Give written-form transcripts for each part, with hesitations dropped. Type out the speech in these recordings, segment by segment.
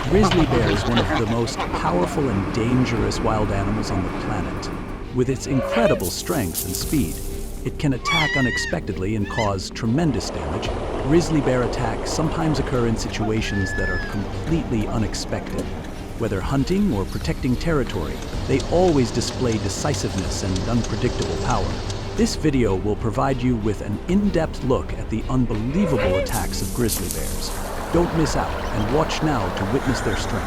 grizzly bear is one of the most powerful and dangerous wild animals on the planet. With its incredible strength and speed, it can attack unexpectedly and cause tremendous damage. Grizzly bear attacks sometimes occur in situations that are completely unexpected. Whether hunting or protecting territory, they always display decisiveness and unpredictable power. This video will provide you with an in-depth look at the unbelievable attacks of grizzly bears. Don't miss out and watch now to witness their strength.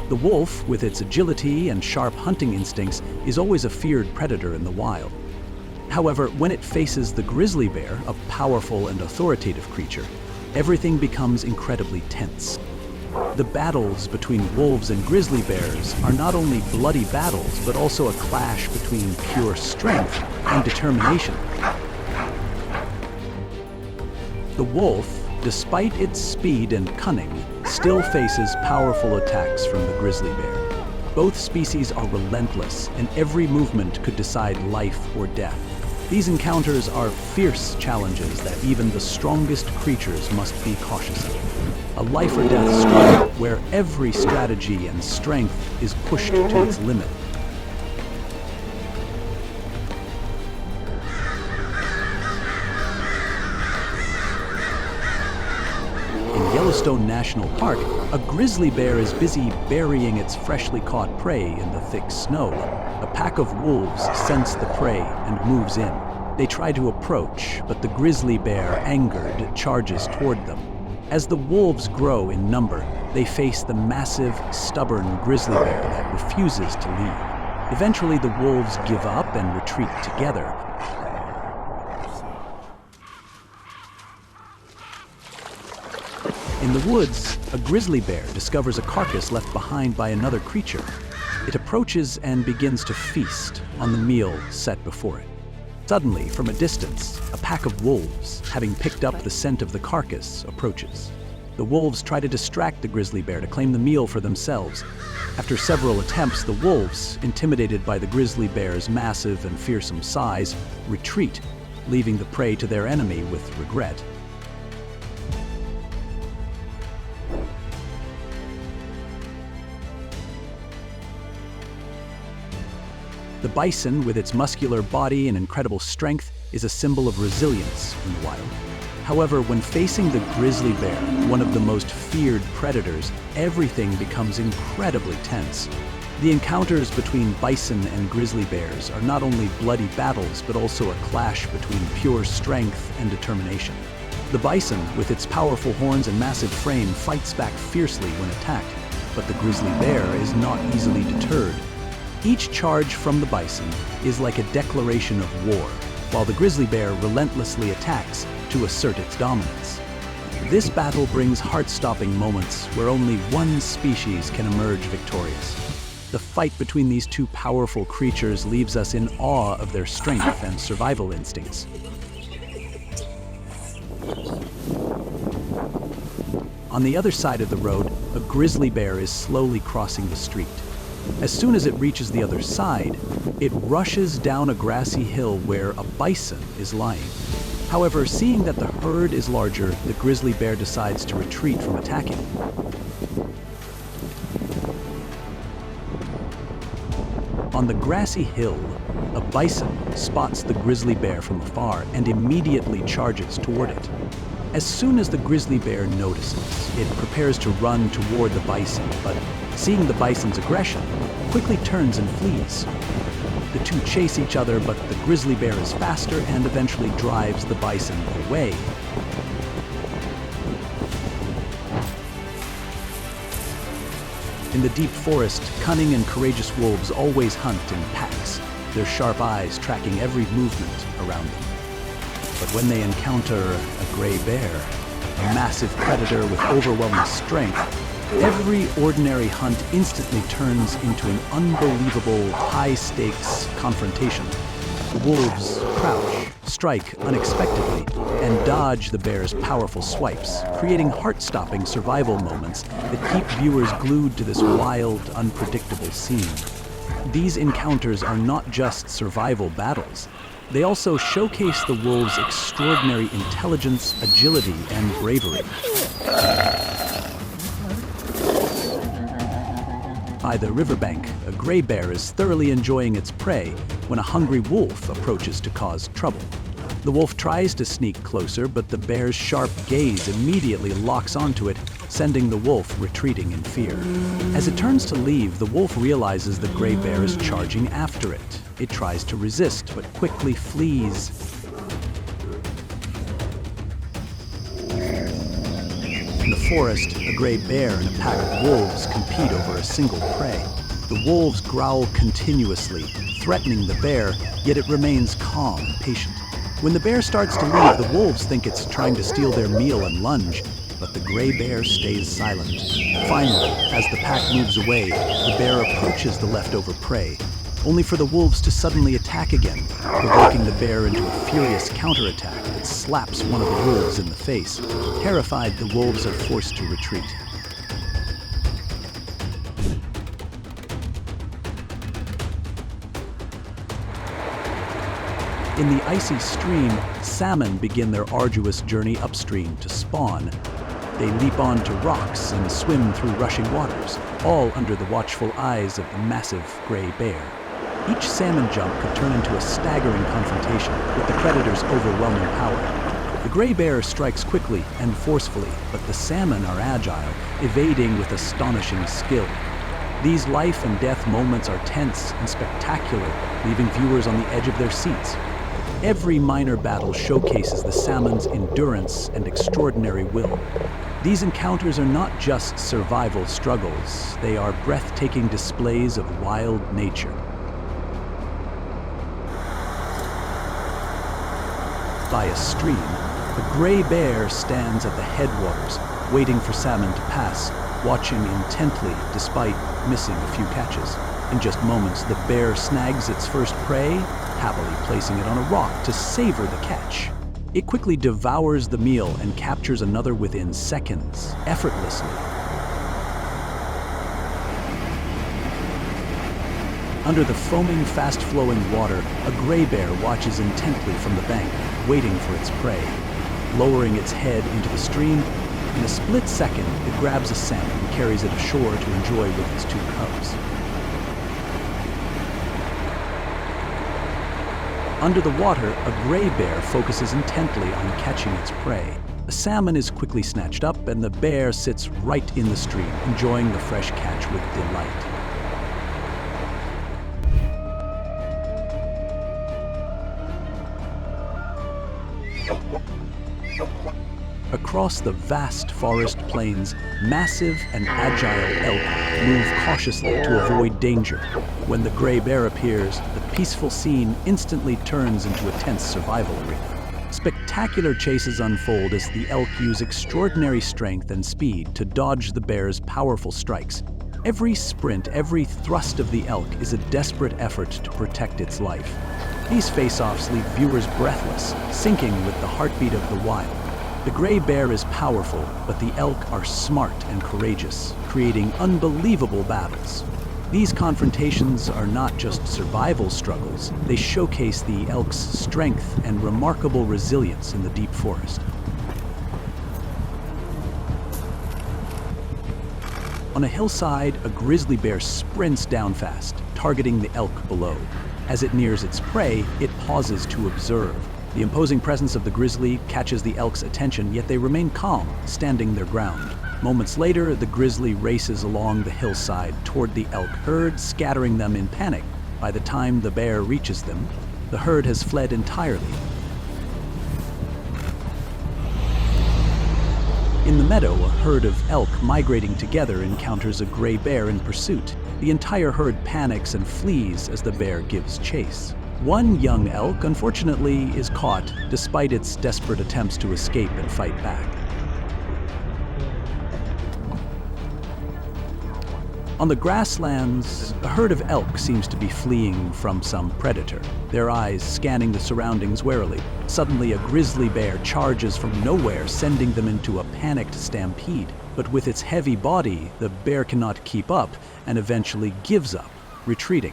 The wolf, with its agility and sharp hunting instincts, is always a feared predator in the wild. However, when it faces the grizzly bear, a powerful and authoritative creature, everything becomes incredibly tense. The battles between wolves and grizzly bears are not only bloody battles, but also a clash between pure strength and determination. The wolf, despite its speed and cunning, still faces powerful attacks from the grizzly bear. Both species are relentless, and every movement could decide life or death. These encounters are fierce challenges that even the strongest creatures must be cautious of. A life or death struggle where every strategy and strength is pushed to its limit. In Yellowstone National Park, a grizzly bear is busy burying its freshly caught prey in the thick snow. A pack of wolves sense the prey and moves in. They try to approach, but the grizzly bear, angered, charges toward them. As the wolves grow in number, they face the massive, stubborn grizzly bear that refuses to leave. Eventually, the wolves give up and retreat together. In the woods, a grizzly bear discovers a carcass left behind by another creature. It approaches and begins to feast on the meal set before it. Suddenly, from a distance, a pack of wolves, having picked up the scent of the carcass, approaches. The wolves try to distract the grizzly bear to claim the meal for themselves. After several attempts, the wolves, intimidated by the grizzly bear's massive and fearsome size, retreat, leaving the prey to their enemy with regret. The bison, with its muscular body and incredible strength, is a symbol of resilience in the wild. However, when facing the grizzly bear, one of the most feared predators, everything becomes incredibly tense. The encounters between bison and grizzly bears are not only bloody battles, but also a clash between pure strength and determination. The bison, with its powerful horns and massive frame, fights back fiercely when attacked, but the grizzly bear is not easily deterred. Each charge from the bison is like a declaration of war, while the grizzly bear relentlessly attacks to assert its dominance. This battle brings heart-stopping moments where only one species can emerge victorious. The fight between these two powerful creatures leaves us in awe of their strength and survival instincts. On the other side of the road, a grizzly bear is slowly crossing the street. As soon as it reaches the other side, it rushes down a grassy hill where a bison is lying. However, seeing that the herd is larger, the grizzly bear decides to retreat from attacking. On the grassy hill, a bison spots the grizzly bear from afar and immediately charges toward it. As soon as the grizzly bear notices, it prepares to run toward the bison, but seeing the bison's aggression, quickly turns and flees. The two chase each other, but the grizzly bear is faster and eventually drives the bison away. In the deep forest, cunning and courageous wolves always hunt in packs, their sharp eyes tracking every movement around them. But when they encounter a gray bear, a massive predator with overwhelming strength, every ordinary hunt instantly turns into an unbelievable, high-stakes confrontation. The wolves crouch, strike unexpectedly, and dodge the bear's powerful swipes, creating heart-stopping survival moments that keep viewers glued to this wild, unpredictable scene. These encounters are not just survival battles. They also showcase the wolves' extraordinary intelligence, agility, and bravery. By the riverbank, a gray bear is thoroughly enjoying its prey when a hungry wolf approaches to cause trouble. The wolf tries to sneak closer, but the bear's sharp gaze immediately locks onto it, sending the wolf retreating in fear. As it turns to leave, the wolf realizes the gray bear is charging after it. It tries to resist, but quickly flees. In the forest, a gray bear and a pack of wolves compete over a single prey. The wolves growl continuously, threatening the bear, yet it remains calm and patient. When the bear starts to leave, the wolves think it's trying to steal their meal and lunge, but the gray bear stays silent. Finally, as the pack moves away, the bear approaches the leftover prey, only for the wolves to suddenly attack again, provoking the bear into a furious counterattack that slaps one of the wolves in the face. Terrified, the wolves are forced to retreat. In the icy stream, salmon begin their arduous journey upstream to spawn. They leap onto rocks and swim through rushing waters, all under the watchful eyes of the massive gray bear. Each salmon jump could turn into a staggering confrontation with the predator's overwhelming power. The gray bear strikes quickly and forcefully, but the salmon are agile, evading with astonishing skill. These life and death moments are tense and spectacular, leaving viewers on the edge of their seats. Every minor battle showcases the salmon's endurance and extraordinary will. These encounters are not just survival struggles, they are breathtaking displays of wild nature. By a stream, a gray bear stands at the headwaters, waiting for salmon to pass, watching intently despite missing a few catches. In just moments, the bear snags its first prey, happily placing it on a rock to savor the catch. It quickly devours the meal and captures another within seconds, effortlessly. Under the foaming, fast-flowing water, a gray bear watches intently from the bank, waiting for its prey. Lowering its head into the stream, in a split second, it grabs a salmon and carries it ashore to enjoy with its two cubs. Under the water, a gray bear focuses intently on catching its prey. A salmon is quickly snatched up, and the bear sits right in the stream, enjoying the fresh catch with delight. Across the vast forest plains, massive and agile elk move cautiously to avoid danger. When the gray bear appears, the peaceful scene instantly turns into a tense survival arena. Spectacular chases unfold as the elk use extraordinary strength and speed to dodge the bear's powerful strikes. Every sprint, every thrust of the elk is a desperate effort to protect its life. These face-offs leave viewers breathless, syncing with the heartbeat of the wild. The gray bear is powerful, but the elk are smart and courageous, creating unbelievable battles. These confrontations are not just survival struggles, they showcase the elk's strength and remarkable resilience in the deep forest. On a hillside, a grizzly bear sprints down fast, targeting the elk below. As it nears its prey, it pauses to observe. The imposing presence of the grizzly catches the elk's attention, yet they remain calm, standing their ground. Moments later, the grizzly races along the hillside toward the elk herd, scattering them in panic. By the time the bear reaches them, the herd has fled entirely. In the meadow, a herd of elk migrating together encounters a gray bear in pursuit. The entire herd panics and flees as the bear gives chase. One young elk, unfortunately, is caught despite its desperate attempts to escape and fight back. On the grasslands, a herd of elk seems to be fleeing from some predator, their eyes scanning the surroundings warily. Suddenly, a grizzly bear charges from nowhere, sending them into a panicked stampede. But with its heavy body, the bear cannot keep up and eventually gives up. retreating.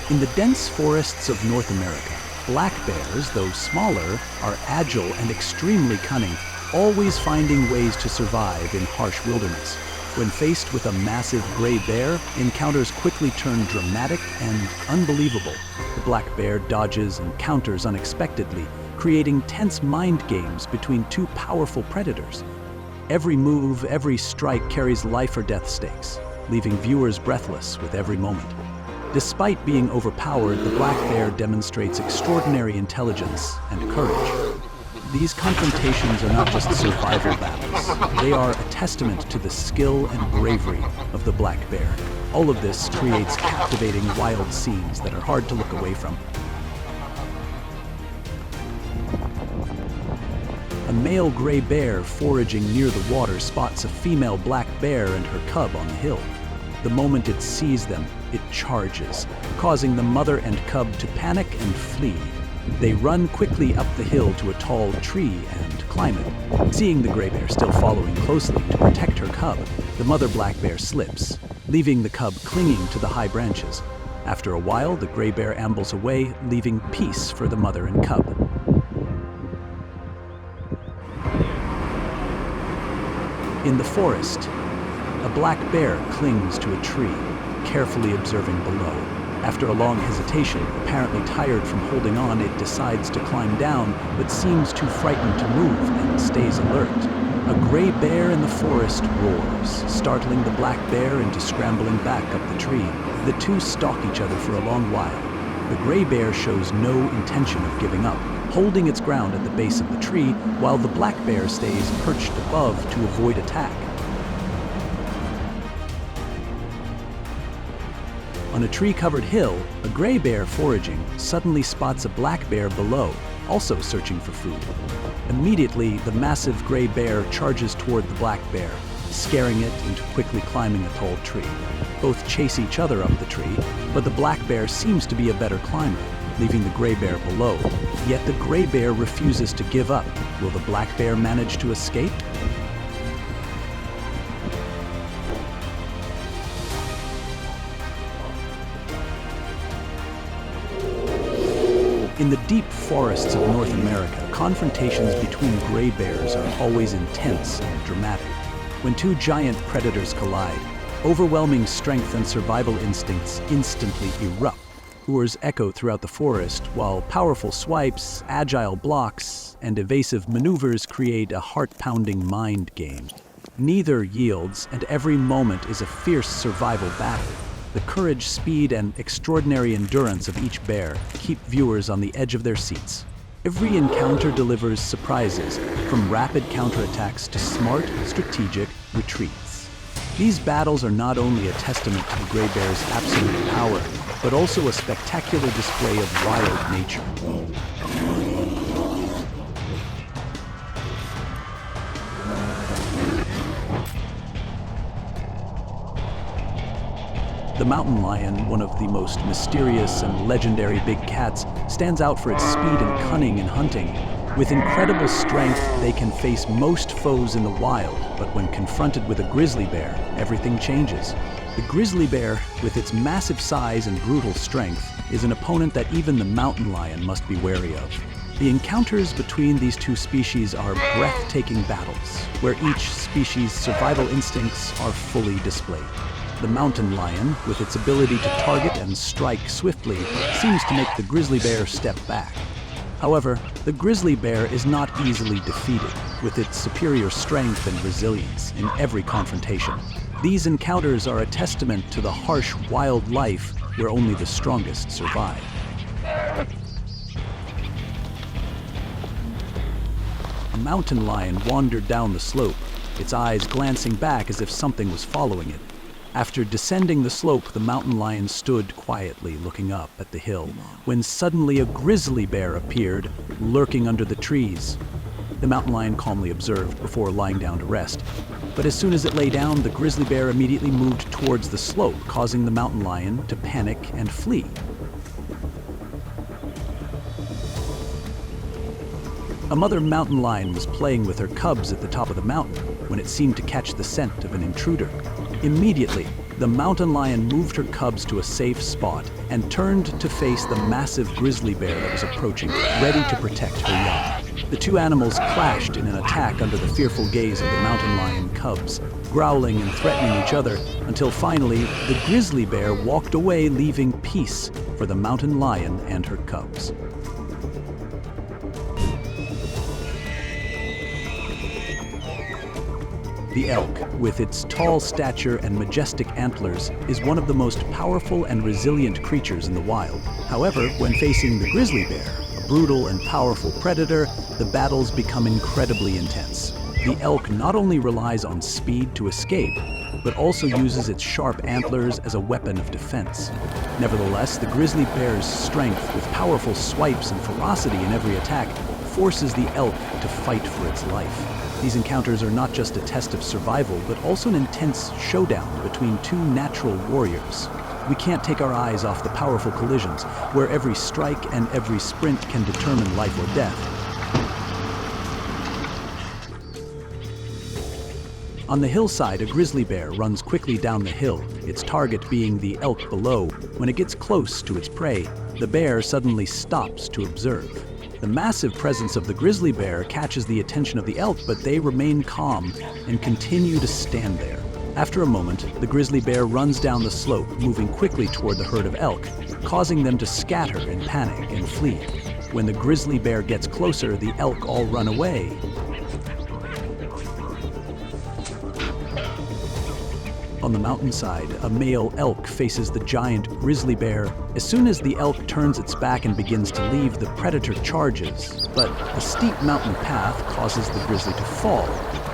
In the dense forests of North America, black bears, though smaller, are agile and extremely cunning, always finding ways to survive in harsh wilderness. When faced with a massive gray bear, encounters quickly turn dramatic and unbelievable. The black bear dodges and counters unexpectedly, creating tense mind games between two powerful predators. Every move, every strike carries life or death stakes, leaving viewers breathless with every moment. Despite being overpowered, the black bear demonstrates extraordinary intelligence and courage. These confrontations are not just survival battles. They are a testament to the skill and bravery of the black bear. All of this creates captivating, wild scenes that are hard to look away from. A male gray bear foraging near the water spots a female black bear and her cub on the hill. The moment it sees them, it charges, causing the mother and cub to panic and flee. They run quickly up the hill to a tall tree and climb it. Seeing the gray bear still following closely to protect her cub, the mother black bear slips, leaving the cub clinging to the high branches. After a while, the gray bear ambles away, leaving peace for the mother and cub. In the forest, a black bear clings to a tree, carefully observing below. After a long hesitation, apparently tired from holding on, it decides to climb down, but seems too frightened to move and stays alert. A gray bear in the forest roars, startling the black bear into scrambling back up the tree. The two stalk each other for a long while. The gray bear shows no intention of giving up, holding its ground at the base of the tree, while the black bear stays perched above to avoid attack. On a tree-covered hill, a gray bear foraging suddenly spots a black bear below, also searching for food. Immediately, the massive gray bear charges toward the black bear, scaring it into quickly climbing a tall tree. Both chase each other up the tree, but the black bear seems to be a better climber, leaving the gray bear below. Yet the gray bear refuses to give up. Will the black bear manage to escape? In the deep forests of North America, confrontations between gray bears are always intense and dramatic. When two giant predators collide, overwhelming strength and survival instincts instantly erupt. Roars echo throughout the forest, while powerful swipes, agile blocks, and evasive maneuvers create a heart-pounding mind game. Neither yields, and every moment is a fierce survival battle. The courage, speed, and extraordinary endurance of each bear keep viewers on the edge of their seats. Every encounter delivers surprises, from rapid counterattacks to smart, strategic retreats. These battles are not only a testament to the gray bear's absolute power, but also a spectacular display of wild nature. The mountain lion, one of the most mysterious and legendary big cats, stands out for its speed and cunning in hunting. With incredible strength, they can face most foes in the wild, but when confronted with a grizzly bear, everything changes. The grizzly bear, with its massive size and brutal strength, is an opponent that even the mountain lion must be wary of. The encounters between these two species are breathtaking battles, where each species' survival instincts are fully displayed. The mountain lion, with its ability to target and strike swiftly, seems to make the grizzly bear step back. However, the grizzly bear is not easily defeated, with its superior strength and resilience in every confrontation. These encounters are a testament to the harsh, wild life where only the strongest survive. A mountain lion wandered down the slope, its eyes glancing back as if something was following it. After descending the slope, the mountain lion stood quietly looking up at the hill, when suddenly a grizzly bear appeared, lurking under the trees. The mountain lion calmly observed before lying down to rest. But as soon as it lay down, the grizzly bear immediately moved towards the slope, causing the mountain lion to panic and flee. A mother mountain lion was playing with her cubs at the top of the mountain when it seemed to catch the scent of an intruder. Immediately, the mountain lion moved her cubs to a safe spot and turned to face the massive grizzly bear that was approaching, ready to protect her young. The two animals clashed in an attack under the fearful gaze of the mountain lion cubs, growling and threatening each other until finally the grizzly bear walked away, leaving peace for the mountain lion and her cubs. The elk, with its tall stature and majestic antlers, is one of the most powerful and resilient creatures in the wild. However, when facing the grizzly bear, a brutal and powerful predator, the battles become incredibly intense. The elk not only relies on speed to escape, but also uses its sharp antlers as a weapon of defense. Nevertheless, the grizzly bear's strength, with powerful swipes and ferocity in every attack, forces the elk to fight for its life. These encounters are not just a test of survival, but also an intense showdown between two natural warriors. We can't take our eyes off the powerful collisions, where every strike and every sprint can determine life or death. On the hillside, a grizzly bear runs quickly down the hill, its target being the elk below. When it gets close to its prey, the bear suddenly stops to observe. The massive presence of the grizzly bear catches the attention of the elk, but they remain calm and continue to stand there. After a moment, the grizzly bear runs down the slope, moving quickly toward the herd of elk, causing them to scatter in panic and flee. When the grizzly bear gets closer, the elk all run away. On the mountainside, a male elk faces the giant grizzly bear. As soon as the elk turns its back and begins to leave, the predator charges. But a steep mountain path causes the grizzly to fall,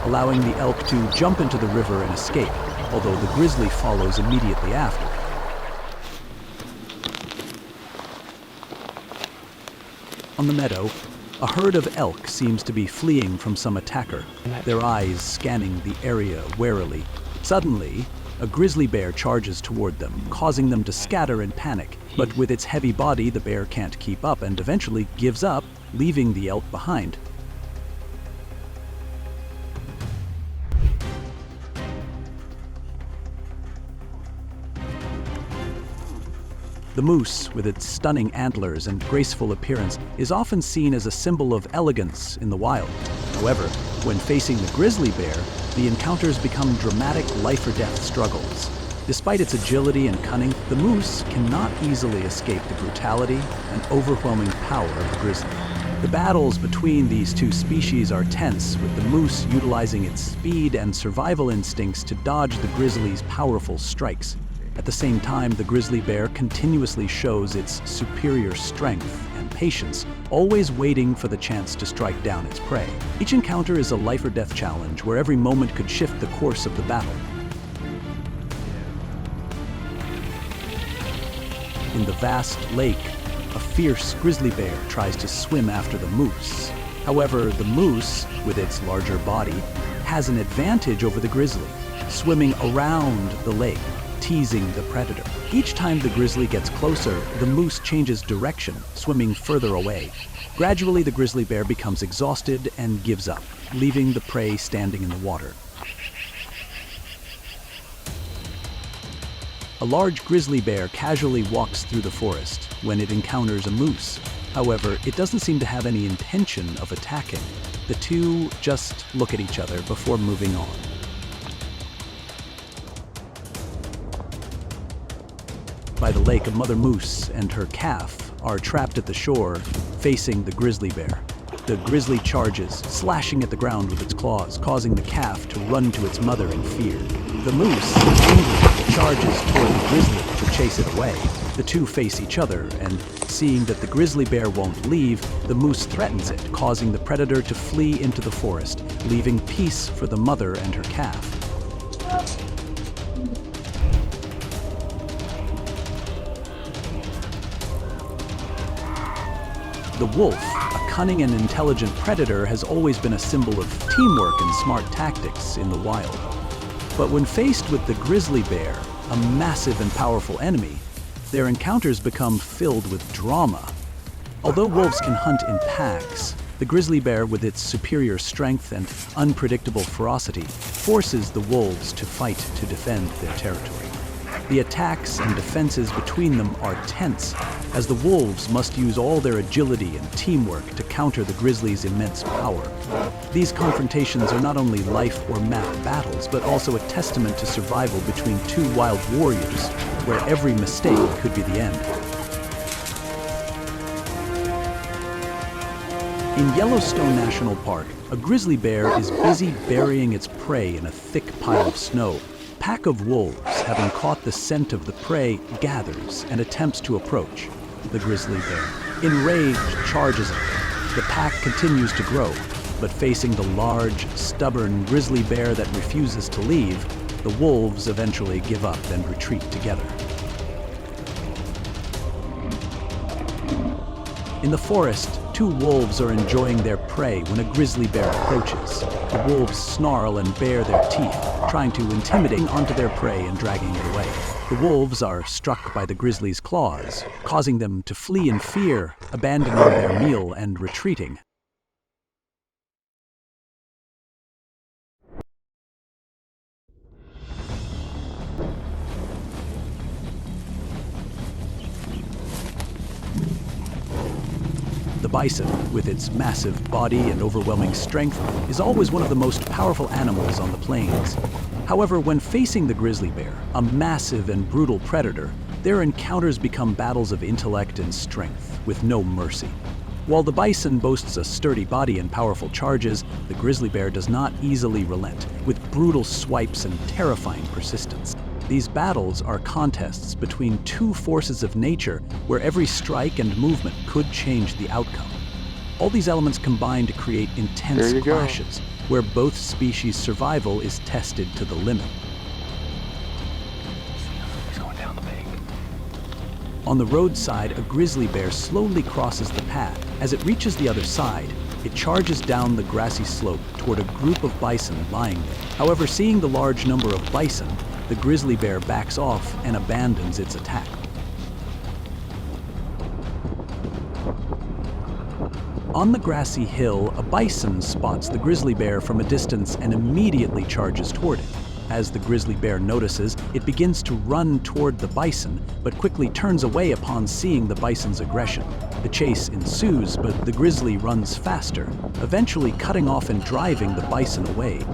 allowing the elk to jump into the river and escape, although the grizzly follows immediately after. On the meadow, a herd of elk seems to be fleeing from some attacker, their eyes scanning the area warily. Suddenly, a grizzly bear charges toward them, causing them to scatter in panic. But with its heavy body, the bear can't keep up and eventually gives up, leaving the elk behind. The moose, with its stunning antlers and graceful appearance, is often seen as a symbol of elegance in the wild. However, when facing the grizzly bear, the encounters become dramatic life-or-death struggles. Despite its agility and cunning, the moose cannot easily escape the brutality and overwhelming power of the grizzly. The battles between these two species are tense, with the moose utilizing its speed and survival instincts to dodge the grizzly's powerful strikes. At the same time, the grizzly bear continuously shows its superior strength and patience, always waiting for the chance to strike down its prey. Each encounter is a life-or-death challenge, where every moment could shift the course of the battle. In the vast lake, a fierce grizzly bear tries to swim after the moose. However, the moose, with its larger body, has an advantage over the grizzly, swimming around the lake, teasing the predator. Each time the grizzly gets closer, the moose changes direction, swimming further away. Gradually, the grizzly bear becomes exhausted and gives up, leaving the prey standing in the water. A large grizzly bear casually walks through the forest when it encounters a moose. However, it doesn't seem to have any intention of attacking. The two just look at each other before moving on. By the lake, a mother moose and her calf are trapped at the shore, facing the grizzly bear. The grizzly charges, slashing at the ground with its claws, causing the calf to run to its mother in fear. The moose, angry, charges toward the grizzly to chase it away. The two face each other, and seeing that the grizzly bear won't leave, the moose threatens it, causing the predator to flee into the forest, leaving peace for the mother and her calf. The wolf, a cunning and intelligent predator, has always been a symbol of teamwork and smart tactics in the wild. But when faced with the grizzly bear, a massive and powerful enemy, their encounters become filled with drama. Although wolves can hunt in packs, The grizzly bear, with its superior strength and unpredictable ferocity, forces the wolves to fight to defend their territory. The attacks and defenses between them are tense, as the wolves must use all their agility and teamwork to counter the grizzly's immense power. These confrontations are not only life or map battles, but also a testament to survival between two wild warriors, where every mistake could be the end. In Yellowstone National Park, a grizzly bear is busy burying its prey in a thick pile of snow. A pack of wolves, having caught the scent of the prey, gathers and attempts to approach the grizzly bear. Enraged, charges it. The pack continues to grow, but facing the large, stubborn grizzly bear that refuses to leave, the wolves eventually give up and retreat together. In the forest, two wolves are enjoying their prey when a grizzly bear approaches. The wolves snarl and bare their teeth, trying to intimidate onto their prey and dragging it away. The wolves are struck by the grizzly's claws, causing them to flee in fear, abandoning their meal and retreating. The bison, with its massive body and overwhelming strength, is always one of the most powerful animals on the plains. However, when facing the grizzly bear, a massive and brutal predator, their encounters become battles of intellect and strength, with no mercy. While the bison boasts a sturdy body and powerful charges, the grizzly bear does not easily relent, with brutal swipes and terrifying persistence. These battles are contests between two forces of nature where every strike and movement could change the outcome. All these elements combine to create intense clashes where both species' survival is tested to the limit. He's going down the bank. On the roadside, a grizzly bear slowly crosses the path. As it reaches the other side, it charges down the grassy slope toward a group of bison lying there. However, seeing the large number of bison, the grizzly bear backs off and abandons its attack. On the grassy hill, a bison spots the grizzly bear from a distance and immediately charges toward it. As the grizzly bear notices, it begins to run toward the bison, but quickly turns away upon seeing the bison's aggression. The chase ensues, but the grizzly runs faster, eventually cutting off and driving the bison away.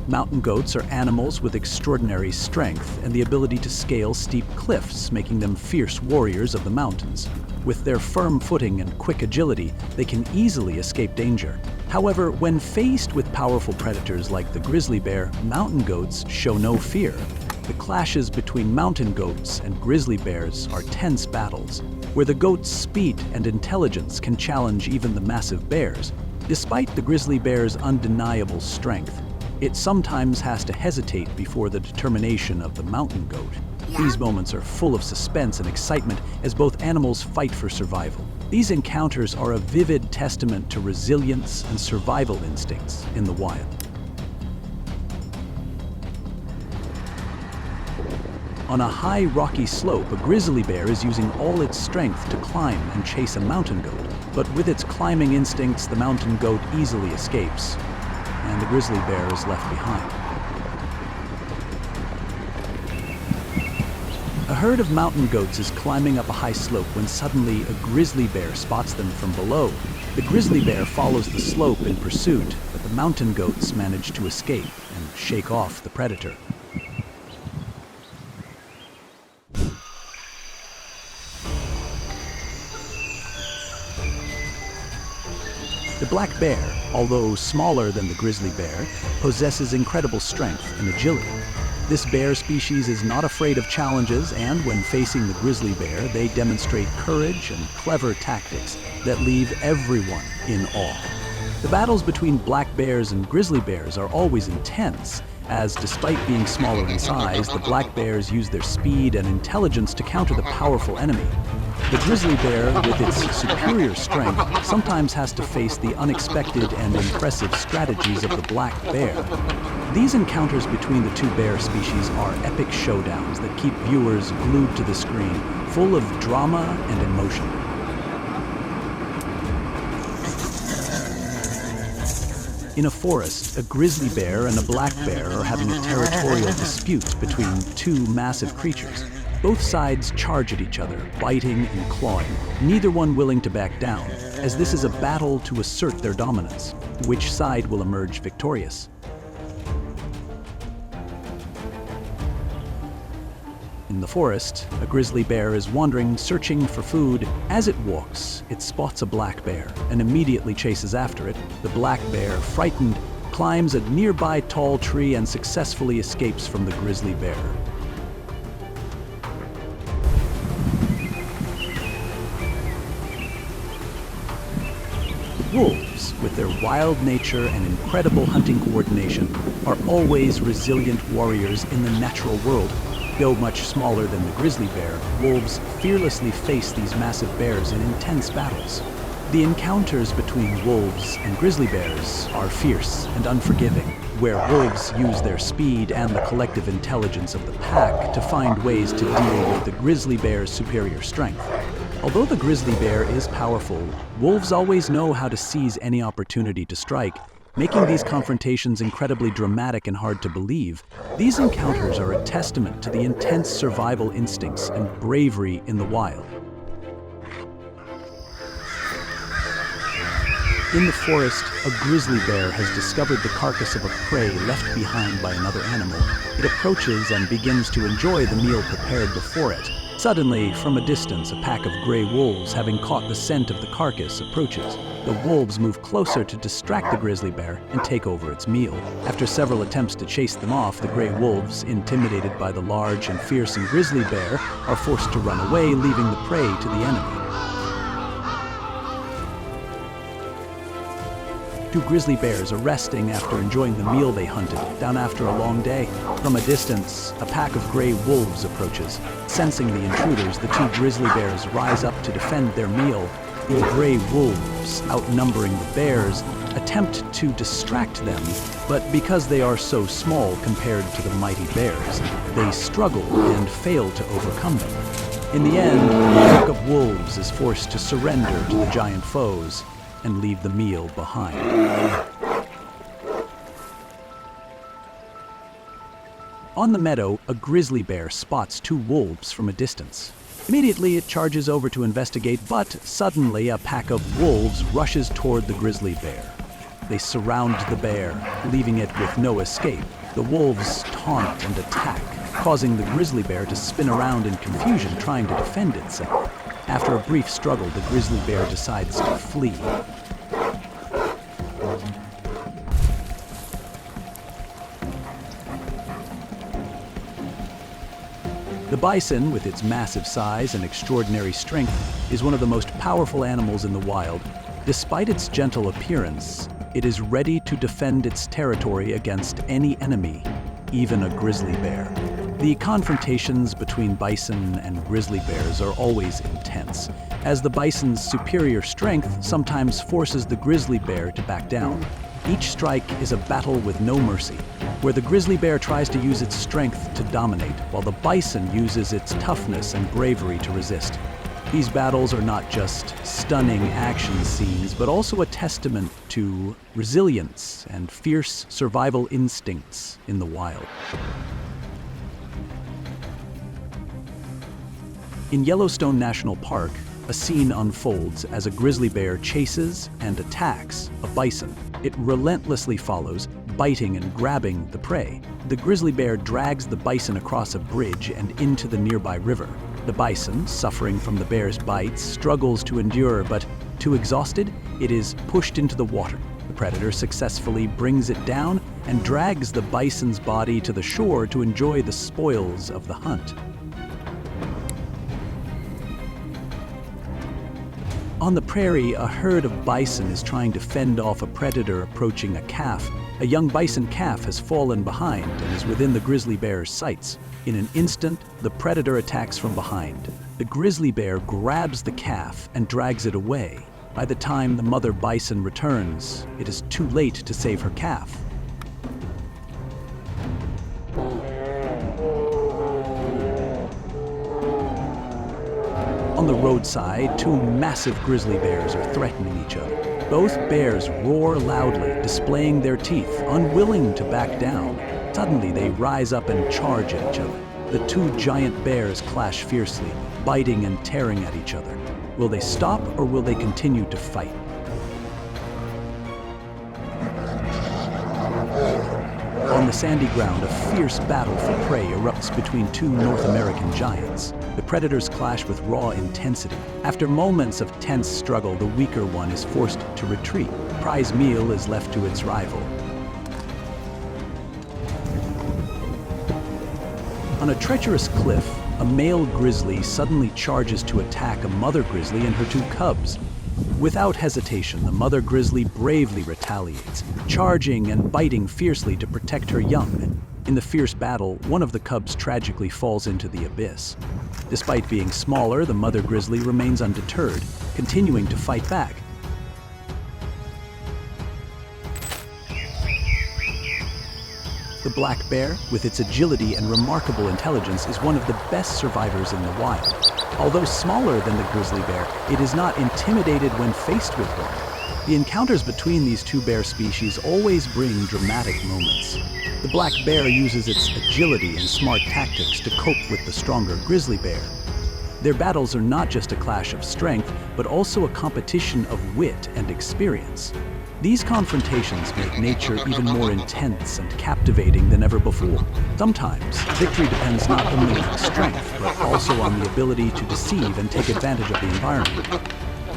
Mountain goats are animals with extraordinary strength and the ability to scale steep cliffs, making them fierce warriors of the mountains. With their firm footing and quick agility, they can easily escape danger. However, when faced with powerful predators like the grizzly bear, mountain goats show no fear. The clashes between mountain goats and grizzly bears are tense battles, where the goat's speed and intelligence can challenge even the massive bears. Despite the grizzly bear's undeniable strength, it sometimes has to hesitate before the determination of the mountain goat. These moments are full of suspense and excitement as both animals fight for survival. These encounters are a vivid testament to resilience and survival instincts in the wild. On a high rocky slope, a grizzly bear is using all its strength to climb and chase a mountain goat. But with its climbing instincts, the mountain goat easily escapes, and the grizzly bear is left behind. A herd of mountain goats is climbing up a high slope when suddenly a grizzly bear spots them from below. The grizzly bear follows the slope in pursuit, but the mountain goats manage to escape and shake off the predator. The black bear, although smaller than the grizzly bear, possesses incredible strength and agility. This bear species is not afraid of challenges, and when facing the grizzly bear, they demonstrate courage and clever tactics that leave everyone in awe. The battles between black bears and grizzly bears are always intense, as despite being smaller in size, the black bears use their speed and intelligence to counter the powerful enemy. The grizzly bear, with its superior strength, sometimes has to face the unexpected and impressive strategies of the black bear. These encounters between the two bear species are epic showdowns that keep viewers glued to the screen, full of drama and emotion. In a forest, a grizzly bear and a black bear are having a territorial dispute between two massive creatures. Both sides charge at each other, biting and clawing, neither one willing to back down, as this is a battle to assert their dominance. Which side will emerge victorious? In the forest, a grizzly bear is wandering, searching for food. As it walks, it spots a black bear and immediately chases after it. The black bear, frightened, climbs a nearby tall tree and successfully escapes from the grizzly bear. Wolves, with their wild nature and incredible hunting coordination, are always resilient warriors in the natural world. Though much smaller than the grizzly bear, wolves fearlessly face these massive bears in intense battles. The encounters between wolves and grizzly bears are fierce and unforgiving, where wolves use their speed and the collective intelligence of the pack to find ways to deal with the grizzly bear's superior strength. Although the grizzly bear is powerful, wolves always know how to seize any opportunity to strike, making these confrontations incredibly dramatic and hard to believe. These encounters are a testament to the intense survival instincts and bravery in the wild. In the forest, a grizzly bear has discovered the carcass of a prey left behind by another animal. It approaches and begins to enjoy the meal prepared before it. Suddenly, from a distance, a pack of gray wolves, having caught the scent of the carcass, approaches. The wolves move closer to distract the grizzly bear and take over its meal. After several attempts to chase them off, the gray wolves, intimidated by the large and fearsome grizzly bear, are forced to run away, leaving the prey to the enemy. Two grizzly bears are resting after enjoying the meal they hunted, down after a long day. From a distance, a pack of gray wolves approaches. Sensing the intruders, the two grizzly bears rise up to defend their meal. The gray wolves, outnumbering the bears, attempt to distract them, but because they are so small compared to the mighty bears, they struggle and fail to overcome them. In the end, the pack of wolves is forced to surrender to the giant foes and leave the meal behind. On the meadow, a grizzly bear spots two wolves from a distance. Immediately, it charges over to investigate, but suddenly a pack of wolves rushes toward the grizzly bear. They surround the bear, leaving it with no escape. The wolves taunt and attack, causing the grizzly bear to spin around in confusion, trying to defend itself. After a brief struggle, the grizzly bear decides to flee. The bison, with its massive size and extraordinary strength, is one of the most powerful animals in the wild. Despite its gentle appearance, it is ready to defend its territory against any enemy, even a grizzly bear. The confrontations between bison and grizzly bears are always intense, as the bison's superior strength sometimes forces the grizzly bear to back down. Each strike is a battle with no mercy, where the grizzly bear tries to use its strength to dominate, while the bison uses its toughness and bravery to resist. These battles are not just stunning action scenes, but also a testament to resilience and fierce survival instincts in the wild. In Yellowstone National Park, a scene unfolds as a grizzly bear chases and attacks a bison. It relentlessly follows, biting and grabbing the prey. The grizzly bear drags the bison across a bridge and into the nearby river. The bison, suffering from the bear's bites, struggles to endure, but too exhausted, it is pushed into the water. The predator successfully brings it down and drags the bison's body to the shore to enjoy the spoils of the hunt. On the prairie, a herd of bison is trying to fend off a predator approaching a calf. A young bison calf has fallen behind and is within the grizzly bear's sights. In an instant, the predator attacks from behind. The grizzly bear grabs the calf and drags it away. By the time the mother bison returns, it is too late to save her calf. On the roadside, two massive grizzly bears are threatening each other. Both bears roar loudly, displaying their teeth, unwilling to back down. Suddenly, they rise up and charge at each other. The two giant bears clash fiercely, biting and tearing at each other. Will they stop or will they continue to fight? On the sandy ground, a fierce battle for prey erupts between two North American giants. The predators clash with raw intensity. After moments of tense struggle, the weaker one is forced to retreat. Prize meal is left to its rival. On a treacherous cliff, a male grizzly suddenly charges to attack a mother grizzly and her two cubs. Without hesitation, the mother grizzly bravely retaliates, charging and biting fiercely to protect her young. In the fierce battle, one of the cubs tragically falls into the abyss. Despite being smaller, the mother grizzly remains undeterred, continuing to fight back. The black bear, with its agility and remarkable intelligence, is one of the best survivors in the wild. Although smaller than the grizzly bear, it is not intimidated when faced with one. The encounters between these two bear species always bring dramatic moments. The black bear uses its agility and smart tactics to cope with the stronger grizzly bear. Their battles are not just a clash of strength, but also a competition of wit and experience. These confrontations make nature even more intense and captivating than ever before. Sometimes, victory depends not only on strength, but also on the ability to deceive and take advantage of the environment.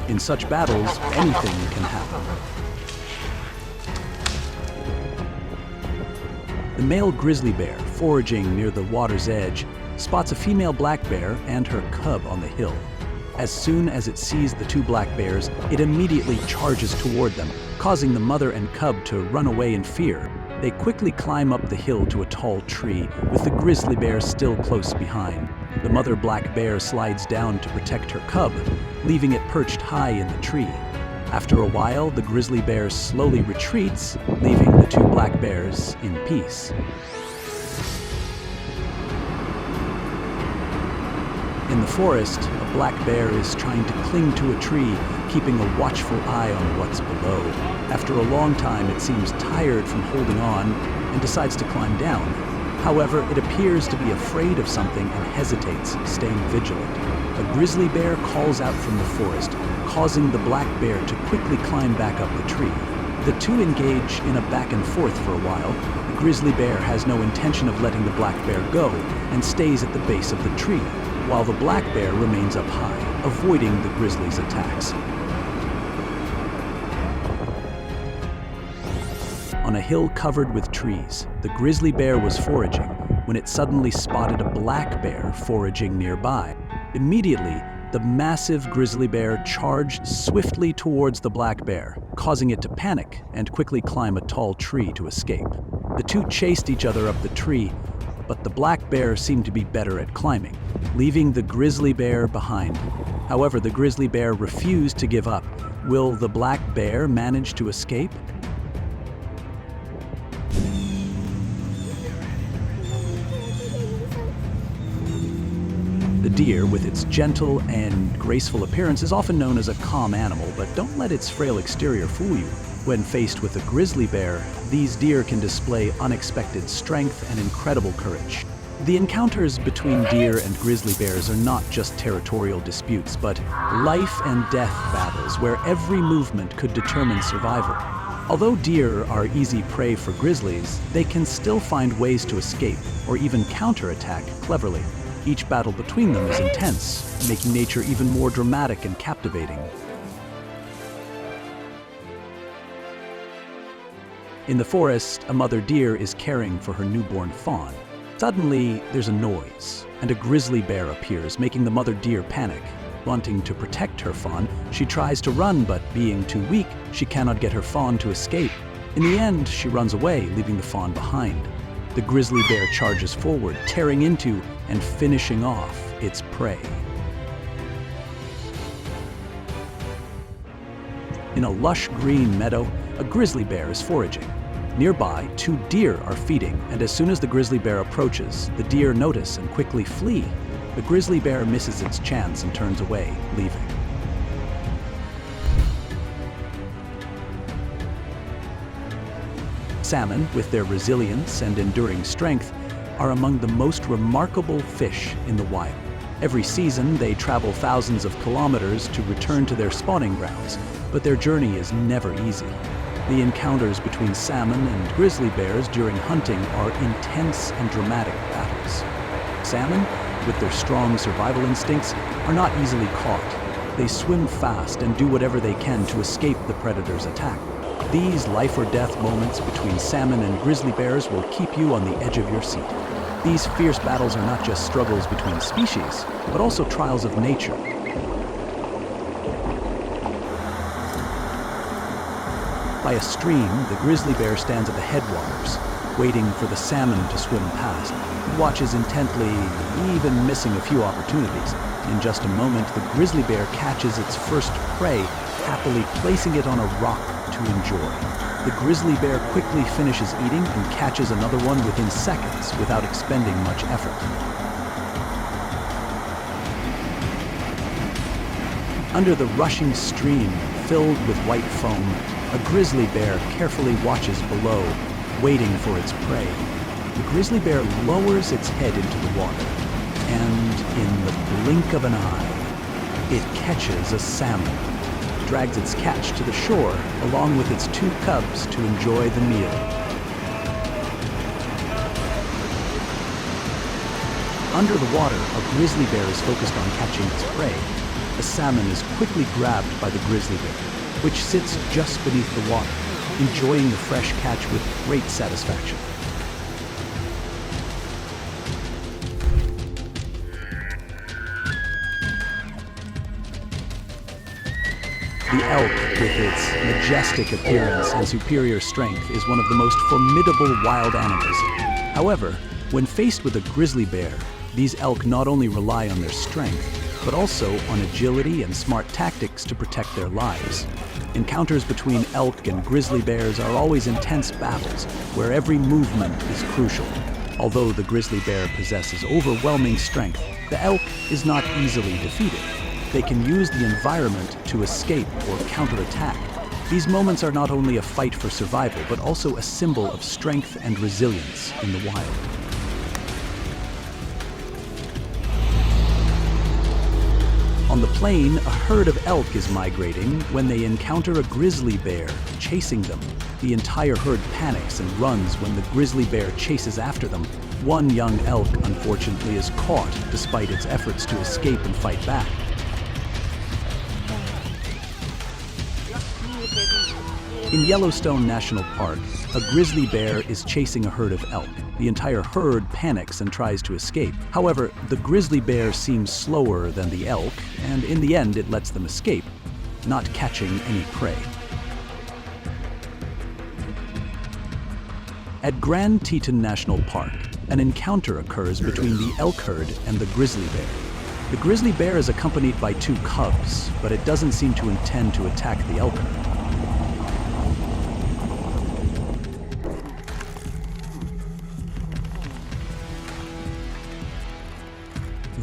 In such battles, anything can happen. The male grizzly bear, foraging near the water's edge, spots a female black bear and her cub on the hill. As soon as it sees the two black bears, it immediately charges toward them, causing the mother and cub to run away in fear. They quickly climb up the hill to a tall tree, with the grizzly bear still close behind. The mother black bear slides down to protect her cub, leaving it perched high in the tree. After a while, the grizzly bear slowly retreats, leaving the two black bears in peace. In the forest, a black bear is trying to cling to a tree, keeping a watchful eye on what's below. After a long time, it seems tired from holding on and decides to climb down. However, it appears to be afraid of something and hesitates, staying vigilant. A grizzly bear calls out from the forest, causing the black bear to quickly climb back up the tree. The two engage in a back and forth for a while. The grizzly bear has no intention of letting the black bear go and stays at the base of the tree, while the black bear remains up high, avoiding the grizzly's attacks. On a hill covered with trees, the grizzly bear was foraging when it suddenly spotted a black bear foraging nearby. Immediately, the massive grizzly bear charged swiftly towards the black bear, causing it to panic and quickly climb a tall tree to escape. The two chased each other up the tree, but the black bear seemed to be better at climbing, leaving the grizzly bear behind. However, the grizzly bear refused to give up. Will the black bear manage to escape? The deer, with its gentle and graceful appearance, is often known as a calm animal, but don't let its frail exterior fool you. When faced with a grizzly bear, these deer can display unexpected strength and incredible courage. The encounters between deer and grizzly bears are not just territorial disputes, but life and death battles where every movement could determine survival. Although deer are easy prey for grizzlies, they can still find ways to escape or even counterattack cleverly. Each battle between them is intense, making nature even more dramatic and captivating. In the forest, a mother deer is caring for her newborn fawn. Suddenly, there's a noise, and a grizzly bear appears, making the mother deer panic. Wanting to protect her fawn, she tries to run, but being too weak, she cannot get her fawn to escape. In the end, she runs away, leaving the fawn behind. The grizzly bear charges forward, tearing into and finishing off its prey. In a lush green meadow, a grizzly bear is foraging. Nearby, two deer are feeding, and as soon as the grizzly bear approaches, the deer notice and quickly flee. The grizzly bear misses its chance and turns away, leaving. Salmon, with their resilience and enduring strength, are among the most remarkable fish in the wild. Every season, they travel thousands of kilometers to return to their spawning grounds, but their journey is never easy. The encounters between salmon and grizzly bears during hunting are intense and dramatic battles. Salmon, with their strong survival instincts, are not easily caught. They swim fast and do whatever they can to escape the predator's attack. These life-or-death moments between salmon and grizzly bears will keep you on the edge of your seat. These fierce battles are not just struggles between species, but also trials of nature. By a stream, the grizzly bear stands at the headwaters, waiting for the salmon to swim past. It watches intently, even missing a few opportunities. In just a moment, the grizzly bear catches its first prey, happily placing it on a rock to enjoy. The grizzly bear quickly finishes eating and catches another one within seconds without expending much effort. Under the rushing stream, filled with white foam, a grizzly bear carefully watches below, waiting for its prey. The grizzly bear lowers its head into the water, and in the blink of an eye, it catches a salmon. Drags its catch to the shore, along with its 2 cubs, to enjoy the meal. Under the water, a grizzly bear is focused on catching its prey. The salmon is quickly grabbed by the grizzly bear, which sits just beneath the water, enjoying the fresh catch with great satisfaction. The elk, with its majestic appearance and superior strength, is one of the most formidable wild animals. However, when faced with a grizzly bear, these elk not only rely on their strength, but also on agility and smart tactics to protect their lives. Encounters between elk and grizzly bears are always intense battles, where every movement is crucial. Although the grizzly bear possesses overwhelming strength, the elk is not easily defeated. They can use the environment to escape or counterattack. These moments are not only a fight for survival, but also a symbol of strength and resilience in the wild. On the plain, a herd of elk is migrating when they encounter a grizzly bear chasing them. The entire herd panics and runs when the grizzly bear chases after them. One young elk, unfortunately, is caught despite its efforts to escape and fight back. In Yellowstone National Park, a grizzly bear is chasing a herd of elk. The entire herd panics and tries to escape. However, the grizzly bear seems slower than the elk, and in the end it lets them escape, not catching any prey. At Grand Teton National Park, an encounter occurs between the elk herd and the grizzly bear. The grizzly bear is accompanied by 2 cubs, but it doesn't seem to intend to attack the elk herd.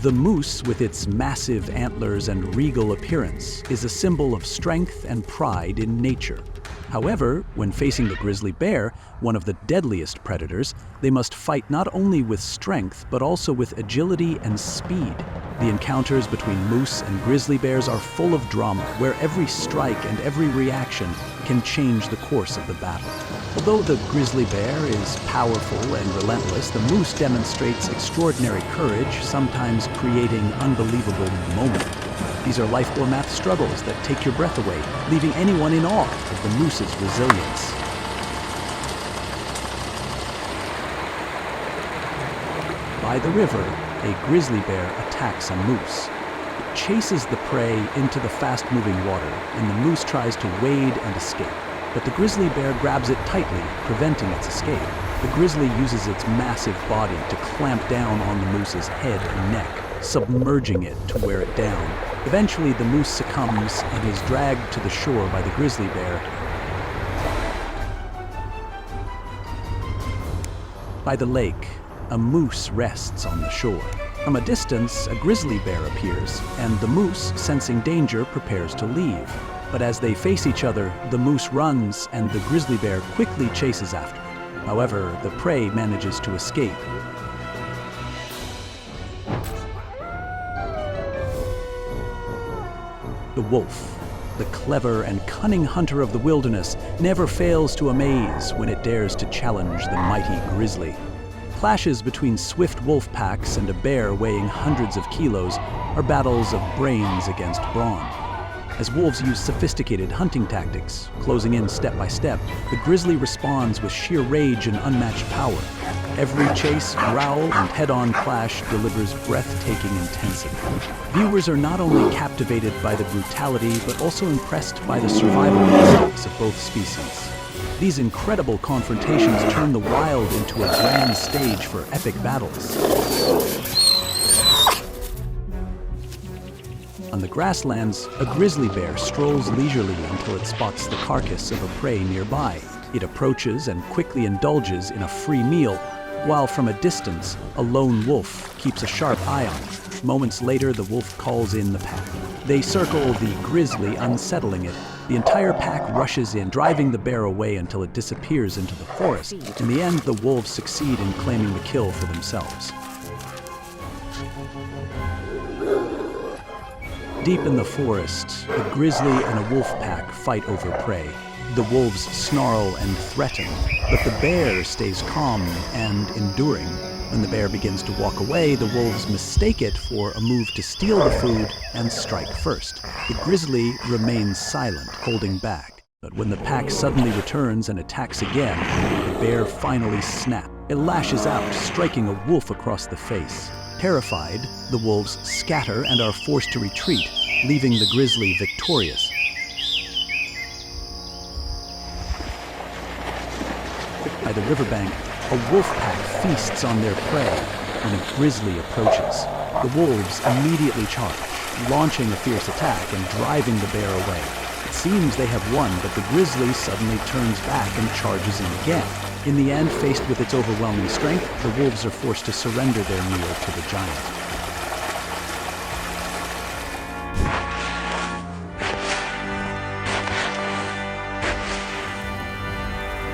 The moose, with its massive antlers and regal appearance, is a symbol of strength and pride in nature. However, when facing the grizzly bear, one of the deadliest predators, they must fight not only with strength, but also with agility and speed. The encounters between moose and grizzly bears are full of drama, where every strike and every reaction can change the course of the battle. Although the grizzly bear is powerful and relentless, the moose demonstrates extraordinary courage, sometimes creating unbelievable moments. These are life-or-math struggles that take your breath away, leaving anyone in awe of the moose's resilience. By the river, a grizzly bear attacks a moose. It chases the prey into the fast-moving water, and the moose tries to wade and escape. But the grizzly bear grabs it tightly, preventing its escape. The grizzly uses its massive body to clamp down on the moose's head and neck, submerging it to wear it down. Eventually, the moose succumbs and is dragged to the shore by the grizzly bear. By the lake, a moose rests on the shore. From a distance, a grizzly bear appears, and the moose, sensing danger, prepares to leave. But as they face each other, the moose runs, and the grizzly bear quickly chases after it. However, the prey manages to escape. The wolf, the clever and cunning hunter of the wilderness, never fails to amaze when it dares to challenge the mighty grizzly. Clashes between swift wolf packs and a bear weighing hundreds of kilos are battles of brains against brawn. As wolves use sophisticated hunting tactics, closing in step by step, the grizzly responds with sheer rage and unmatched power. Every chase, growl, and head-on clash delivers breathtaking intensity. Viewers are not only captivated by the brutality, but also impressed by the survival instincts of both species. These incredible confrontations turn the wild into a grand stage for epic battles. On the grasslands, a grizzly bear strolls leisurely until it spots the carcass of a prey nearby. It approaches and quickly indulges in a free meal, while from a distance, a lone wolf keeps a sharp eye on it. Moments later, the wolf calls in the pack. They circle the grizzly, unsettling it. The entire pack rushes in, driving the bear away until it disappears into the forest. In the end, the wolves succeed in claiming the kill for themselves. Deep in the forest, a grizzly and a wolf pack fight over prey. The wolves snarl and threaten, but the bear stays calm and enduring. When the bear begins to walk away, the wolves mistake it for a move to steal the food and strike first. The grizzly remains silent, holding back. But when the pack suddenly returns and attacks again, the bear finally snaps. It lashes out, striking a wolf across the face. Terrified, the wolves scatter and are forced to retreat, leaving the grizzly victorious. By the riverbank, a wolf pack feasts on their prey when a grizzly approaches. The wolves immediately charge, launching a fierce attack and driving the bear away. It seems they have won, but the grizzly suddenly turns back and charges in again. In the end, faced with its overwhelming strength, the wolves are forced to surrender their meal to the giant.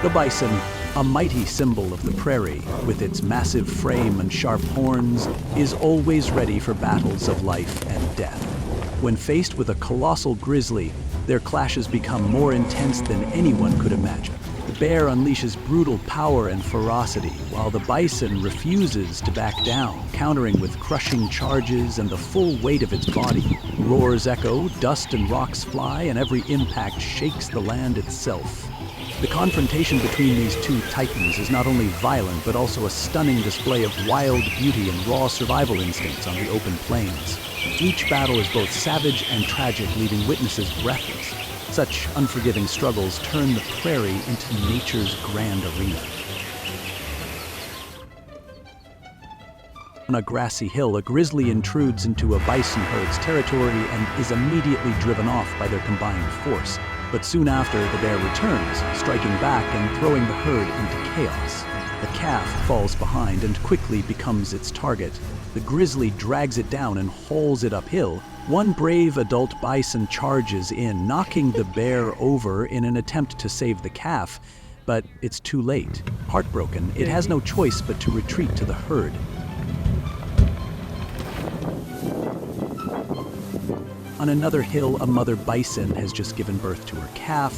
The bison, a mighty symbol of the prairie, with its massive frame and sharp horns, is always ready for battles of life and death. When faced with a colossal grizzly, their clashes become more intense than anyone could imagine. The bear unleashes brutal power and ferocity, while the bison refuses to back down, countering with crushing charges and the full weight of its body. Roars echo, dust and rocks fly, and every impact shakes the land itself. The confrontation between these two titans is not only violent, but also a stunning display of wild beauty and raw survival instincts on the open plains. Each battle is both savage and tragic, leaving witnesses breathless. Such unforgiving struggles turn the prairie into nature's grand arena. On a grassy hill, a grizzly intrudes into a bison herd's territory and is immediately driven off by their combined force. But soon after, the bear returns, striking back and throwing the herd into chaos. The calf falls behind and quickly becomes its target. The grizzly drags it down and hauls it uphill. One brave adult bison charges in, knocking the bear over in an attempt to save the calf, but it's too late. Heartbroken, it has no choice but to retreat to the herd. On another hill, a mother bison has just given birth to her calf.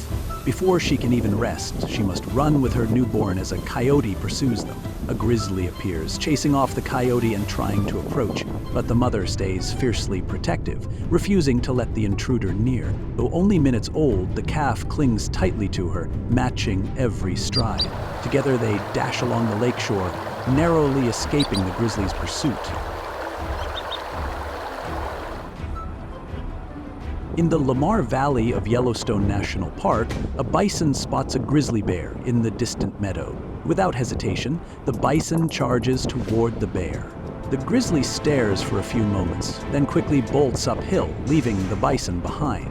Before she can even rest, she must run with her newborn as a coyote pursues them. A grizzly appears, chasing off the coyote and trying to approach, but the mother stays fiercely protective, refusing to let the intruder near. Though only minutes old, the calf clings tightly to her, matching every stride. Together they dash along the lakeshore, narrowly escaping the grizzly's pursuit. In the Lamar Valley of Yellowstone National Park, a bison spots a grizzly bear in the distant meadow. Without hesitation, the bison charges toward the bear. The grizzly stares for a few moments, then quickly bolts uphill, leaving the bison behind.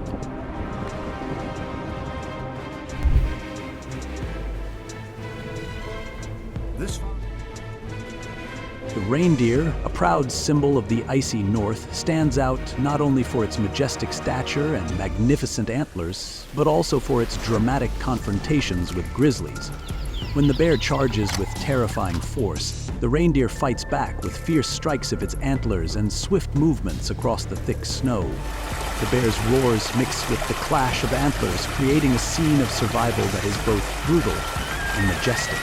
The reindeer, a proud symbol of the icy north, stands out not only for its majestic stature and magnificent antlers, but also for its dramatic confrontations with grizzlies. When the bear charges with terrifying force, the reindeer fights back with fierce strikes of its antlers and swift movements across the thick snow. The bear's roars mix with the clash of antlers, creating a scene of survival that is both brutal and majestic.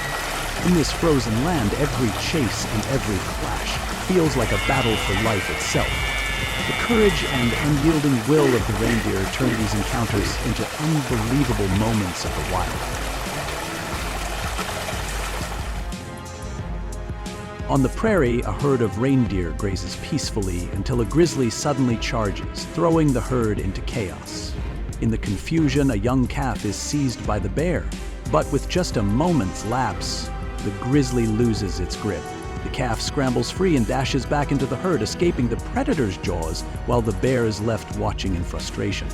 In this frozen land, every chase and every clash feels like a battle for life itself. The courage and unyielding will of the reindeer turn these encounters into unbelievable moments of the wild. On the prairie, a herd of reindeer grazes peacefully until a grizzly suddenly charges, throwing the herd into chaos. In the confusion, a young calf is seized by the bear, but with just a moment's lapse, the grizzly loses its grip. The calf scrambles free and dashes back into the herd, escaping the predator's jaws, while the bear is left watching in frustration.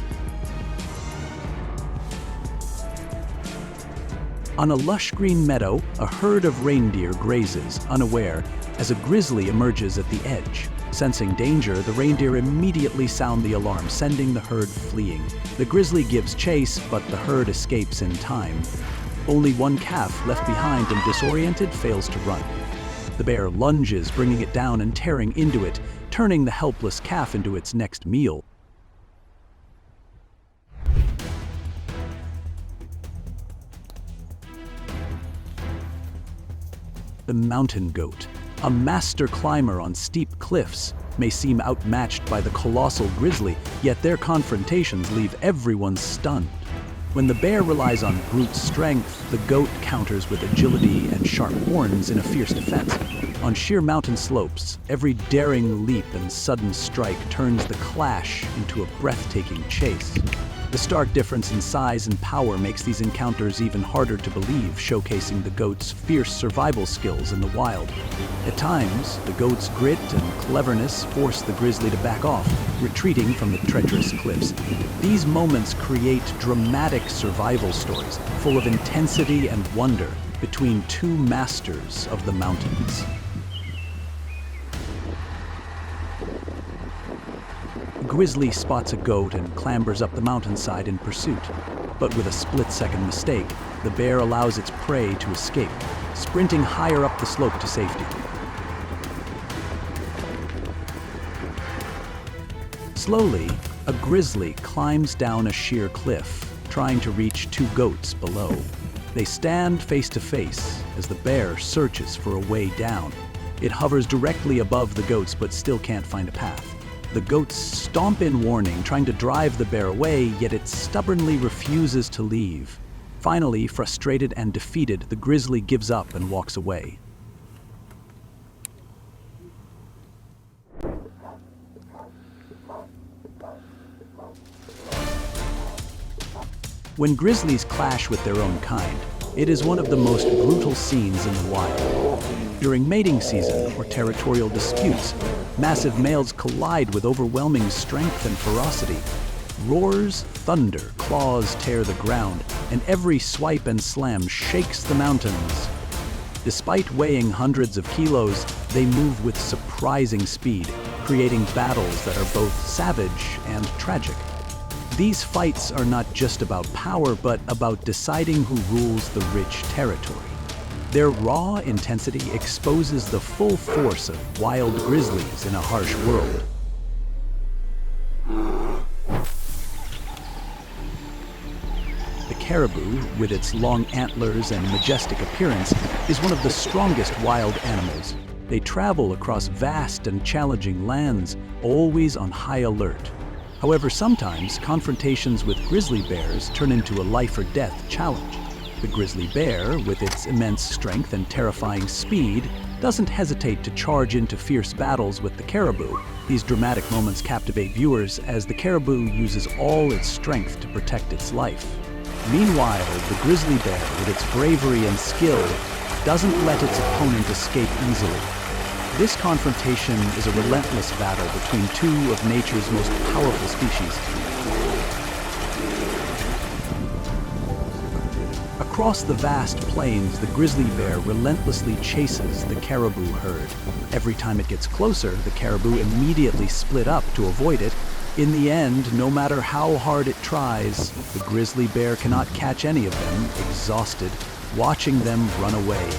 On a lush green meadow, a herd of reindeer grazes, unaware, as a grizzly emerges at the edge. Sensing danger, the reindeer immediately sound the alarm, sending the herd fleeing. The grizzly gives chase, but the herd escapes in time. Only one calf, left behind and disoriented, fails to run. The bear lunges, bringing it down and tearing into it, turning the helpless calf into its next meal. The mountain goat, a master climber on steep cliffs, may seem outmatched by the colossal grizzly, yet their confrontations leave everyone stunned. When the bear relies on brute strength, the goat counters with agility and sharp horns in a fierce defense. On sheer mountain slopes, every daring leap and sudden strike turns the clash into a breathtaking chase. The stark difference in size and power makes these encounters even harder to believe, showcasing the goat's fierce survival skills in the wild. At times, the goat's grit and cleverness force the grizzly to back off, retreating from the treacherous cliffs. These moments create dramatic survival stories, full of intensity and wonder between two masters of the mountains. Grizzly spots a goat and clambers up the mountainside in pursuit. But with a split-second mistake, the bear allows its prey to escape, sprinting higher up the slope to safety. Slowly, a grizzly climbs down a sheer cliff, trying to reach two goats below. They stand face to face as the bear searches for a way down. It hovers directly above the goats but still can't find a path. The goats stomp in warning, trying to drive the bear away, yet it stubbornly refuses to leave. Finally, frustrated and defeated, the grizzly gives up and walks away. When grizzlies clash with their own kind, it is one of the most brutal scenes in the wild. During mating season or territorial disputes, massive males collide with overwhelming strength and ferocity. Roars, thunder, claws tear the ground, and every swipe and slam shakes the mountains. Despite weighing hundreds of kilos, they move with surprising speed, creating battles that are both savage and tragic. These fights are not just about power, but about deciding who rules the rich territory. Their raw intensity exposes the full force of wild grizzlies in a harsh world. The caribou, with its long antlers and majestic appearance, is one of the strongest wild animals. They travel across vast and challenging lands, always on high alert. However, sometimes confrontations with grizzly bears turn into a life-or-death challenge. The grizzly bear, with its immense strength and terrifying speed, doesn't hesitate to charge into fierce battles with the caribou. These dramatic moments captivate viewers as the caribou uses all its strength to protect its life. Meanwhile, the grizzly bear, with its bravery and skill, doesn't let its opponent escape easily. This confrontation is a relentless battle between two of nature's most powerful species. Across the vast plains, the grizzly bear relentlessly chases the caribou herd. Every time it gets closer, the caribou immediately split up to avoid it. In the end, no matter how hard it tries, the grizzly bear cannot catch any of them, exhausted watching them run away.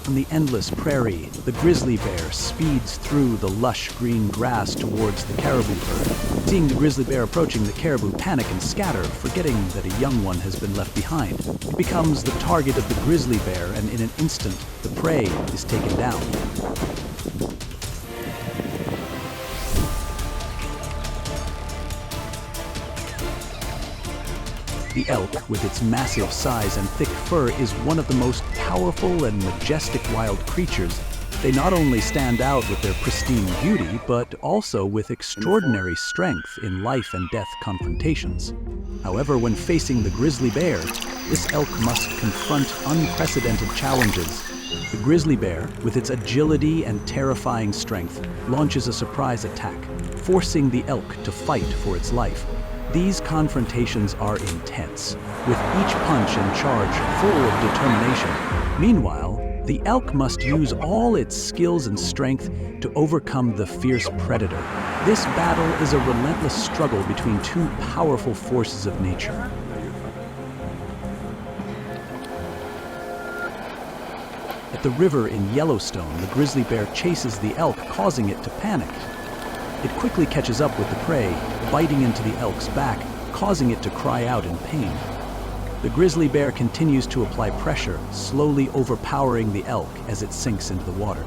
On the endless prairie, the grizzly bear speeds through the lush green grass towards the caribou herd. Seeing the grizzly bear approaching, the caribou panic and scatter, forgetting that a young one has been left behind. It becomes the target of the grizzly bear, and in an instant, the prey is taken down. The elk, with its massive size and thick fur, is one of the most powerful and majestic wild creatures. They not only stand out with their pristine beauty, but also with extraordinary strength in life and death confrontations. However, when facing the grizzly bear, this elk must confront unprecedented challenges. The grizzly bear, with its agility and terrifying strength, launches a surprise attack, forcing the elk to fight for its life. These confrontations are intense, with each punch and charge full of determination. Meanwhile, the elk must use all its skills and strength to overcome the fierce predator. This battle is a relentless struggle between two powerful forces of nature. At the river in Yellowstone, the grizzly bear chases the elk, causing it to panic. It quickly catches up with the prey, biting into the elk's back, causing it to cry out in pain. The grizzly bear continues to apply pressure, slowly overpowering the elk as it sinks into the water.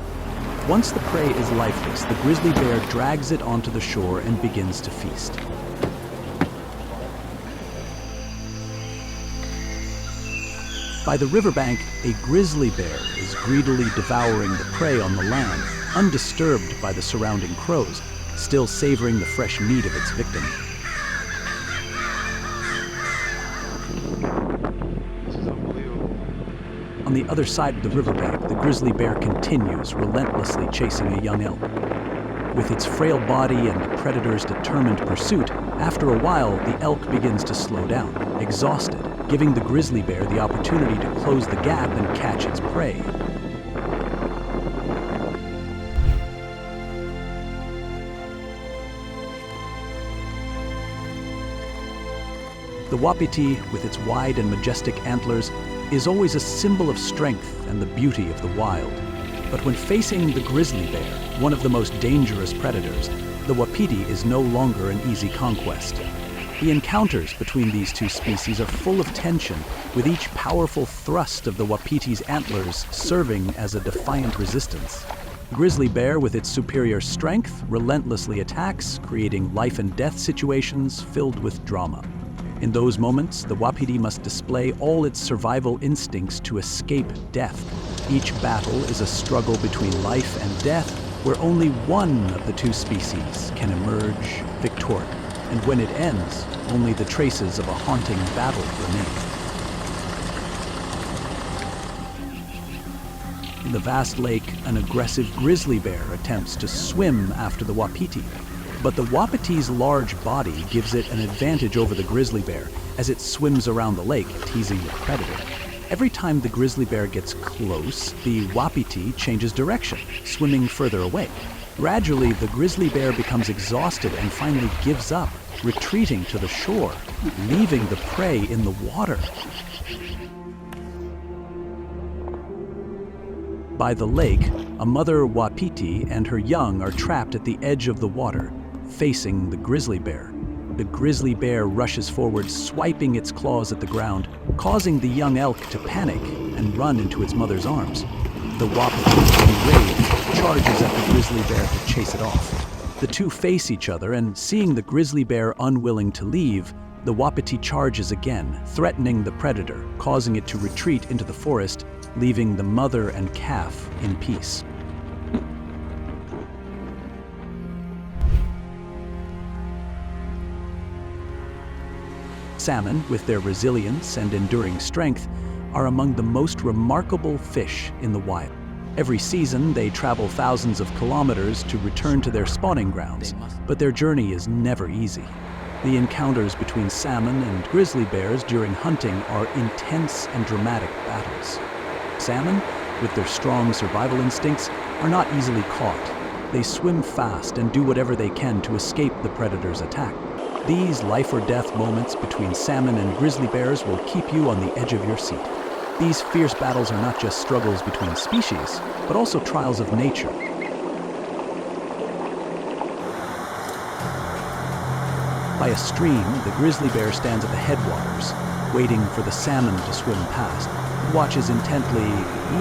Once the prey is lifeless, the grizzly bear drags it onto the shore and begins to feast. By the riverbank, a grizzly bear is greedily devouring the prey on the land, undisturbed by the surrounding crows, still savoring the fresh meat of its victim. On the other side of the riverbank, the grizzly bear continues relentlessly chasing a young elk. With its frail body and the predator's determined pursuit, after a while, the elk begins to slow down, exhausted, giving the grizzly bear the opportunity to close the gap and catch its prey. The wapiti, with its wide and majestic antlers, is always a symbol of strength and the beauty of the wild. But when facing the grizzly bear, one of the most dangerous predators, the wapiti is no longer an easy conquest. The encounters between these two species are full of tension, with each powerful thrust of the wapiti's antlers serving as a defiant resistance. Grizzly bear, with its superior strength, relentlessly attacks, creating life and death situations filled with drama. In those moments, the wapiti must display all its survival instincts to escape death. Each battle is a struggle between life and death, where only one of the two species can emerge victorious. And when it ends, only the traces of a haunting battle remain. In the vast lake, an aggressive grizzly bear attempts to swim after the wapiti. But the wapiti's large body gives it an advantage over the grizzly bear as it swims around the lake, teasing the predator. Every time the grizzly bear gets close, the wapiti changes direction, swimming further away. Gradually, the grizzly bear becomes exhausted and finally gives up, retreating to the shore, leaving the prey in the water. By the lake, a mother wapiti and her young are trapped at the edge of the water, facing the grizzly bear. The grizzly bear rushes forward, swiping its claws at the ground, causing the young elk to panic and run into its mother's arms. The wapiti, enraged, charges at the grizzly bear to chase it off. The two face each other, and seeing the grizzly bear unwilling to leave, the wapiti charges again, threatening the predator, causing it to retreat into the forest, leaving the mother and calf in peace. Salmon, with their resilience and enduring strength, are among the most remarkable fish in the wild. Every season, they travel thousands of kilometers to return to their spawning grounds, but their journey is never easy. The encounters between salmon and grizzly bears during hunting are intense and dramatic battles. Salmon, with their strong survival instincts, are not easily caught. They swim fast and do whatever they can to escape the predator's attack. These life-or-death moments between salmon and grizzly bears will keep you on the edge of your seat. These fierce battles are not just struggles between species, but also trials of nature. By a stream, the grizzly bear stands at the headwaters, waiting for the salmon to swim past. It watches intently,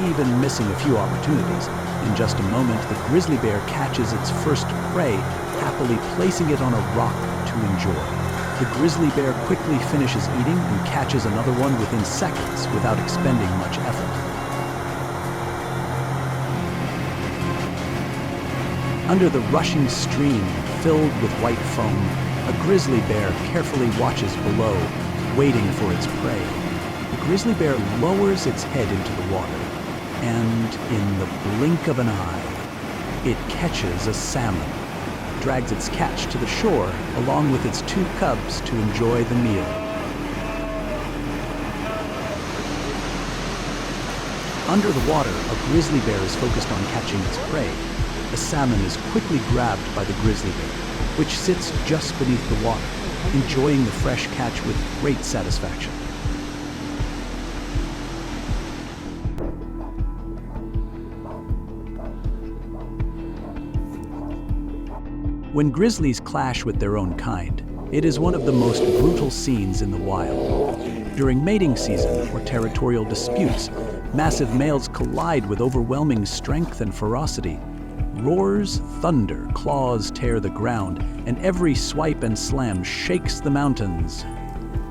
even missing a few opportunities. In just a moment, the grizzly bear catches its first prey, happily placing it on a rock to enjoy. The grizzly bear quickly finishes eating and catches another one within seconds without expending much effort. Under the rushing stream, filled with white foam, a grizzly bear carefully watches below, waiting for its prey. The grizzly bear lowers its head into the water, and in the blink of an eye, it catches a salmon, drags its catch to the shore along with its 2 cubs to enjoy the meal. Under the water, a grizzly bear is focused on catching its prey. The salmon is quickly grabbed by the grizzly bear, which sits just beneath the water, enjoying the fresh catch with great satisfaction. When grizzlies clash with their own kind, it is one of the most brutal scenes in the wild. During mating season or territorial disputes, massive males collide with overwhelming strength and ferocity. Roars, thunder, claws tear the ground, and every swipe and slam shakes the mountains.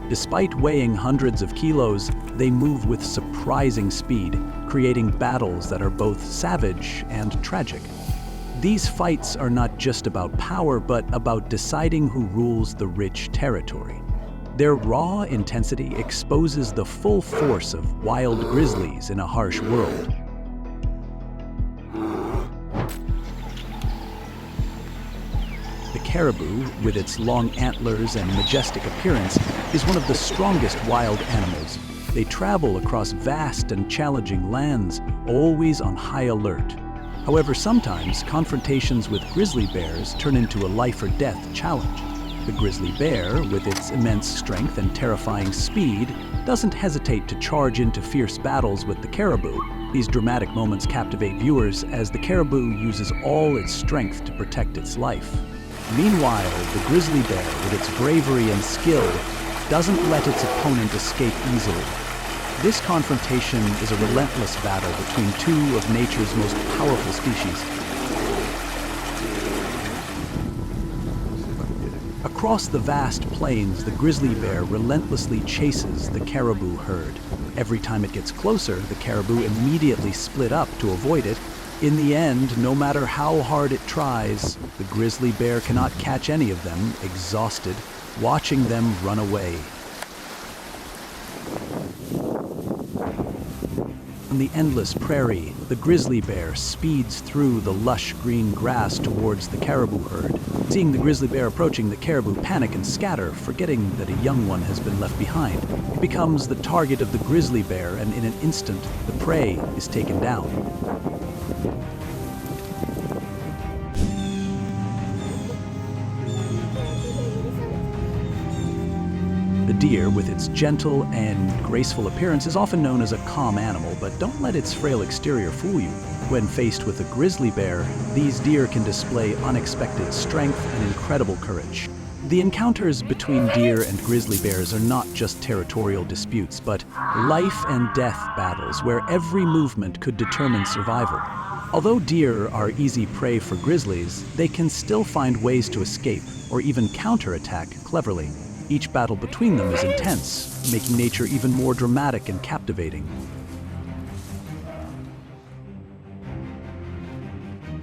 Despite weighing hundreds of kilos, they move with surprising speed, creating battles that are both savage and tragic. These fights are not just about power, but about deciding who rules the rich territory. Their raw intensity exposes the full force of wild grizzlies in a harsh world. The caribou, with its long antlers and majestic appearance, is one of the strongest wild animals. They travel across vast and challenging lands, always on high alert. However, sometimes confrontations with grizzly bears turn into a life-or-death challenge. The grizzly bear, with its immense strength and terrifying speed, doesn't hesitate to charge into fierce battles with the caribou. These dramatic moments captivate viewers as the caribou uses all its strength to protect its life. Meanwhile, the grizzly bear, with its bravery and skill, doesn't let its opponent escape easily. This confrontation is a relentless battle between 2 of nature's most powerful species. Across the vast plains, the grizzly bear relentlessly chases the caribou herd. Every time it gets closer, the caribou immediately split up to avoid it. In the end, no matter how hard it tries, the grizzly bear cannot catch any of them, exhausted, watching them run away. On the endless prairie, the grizzly bear speeds through the lush green grass towards the caribou herd. Seeing the grizzly bear approaching, the caribou panic and scatter, forgetting that a young one has been left behind. It becomes the target of the grizzly bear, and in an instant, the prey is taken down. The deer, with its gentle and graceful appearance, is often known as a calm animal, but don't let its frail exterior fool you. When faced with a grizzly bear, these deer can display unexpected strength and incredible courage. The encounters between deer and grizzly bears are not just territorial disputes, but life and death battles where every movement could determine survival. Although deer are easy prey for grizzlies, they can still find ways to escape or even counterattack cleverly. Each battle between them is intense, making nature even more dramatic and captivating.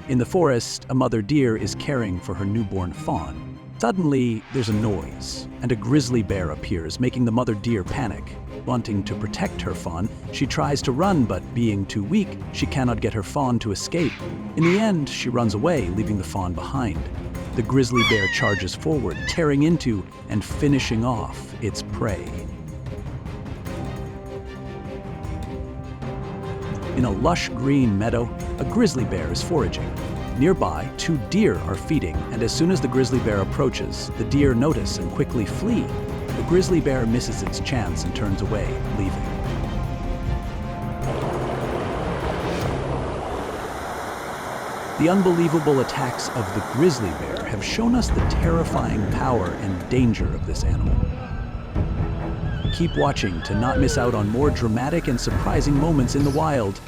In the forest, a mother deer is caring for her newborn fawn. Suddenly, there's a noise, and a grizzly bear appears, making the mother deer panic. Wanting to protect her fawn, she tries to run, but being too weak, she cannot get her fawn to escape. In the end, she runs away, leaving the fawn behind. The grizzly bear charges forward, tearing into and finishing off its prey. In a lush green meadow, a grizzly bear is foraging. Nearby, two deer are feeding, and as soon as the grizzly bear approaches, the deer notice and quickly flee. The grizzly bear misses its chance and turns away, leaving. The unbelievable attacks of the grizzly bear have shown us the terrifying power and danger of this animal. Keep watching to not miss out on more dramatic and surprising moments in the wild.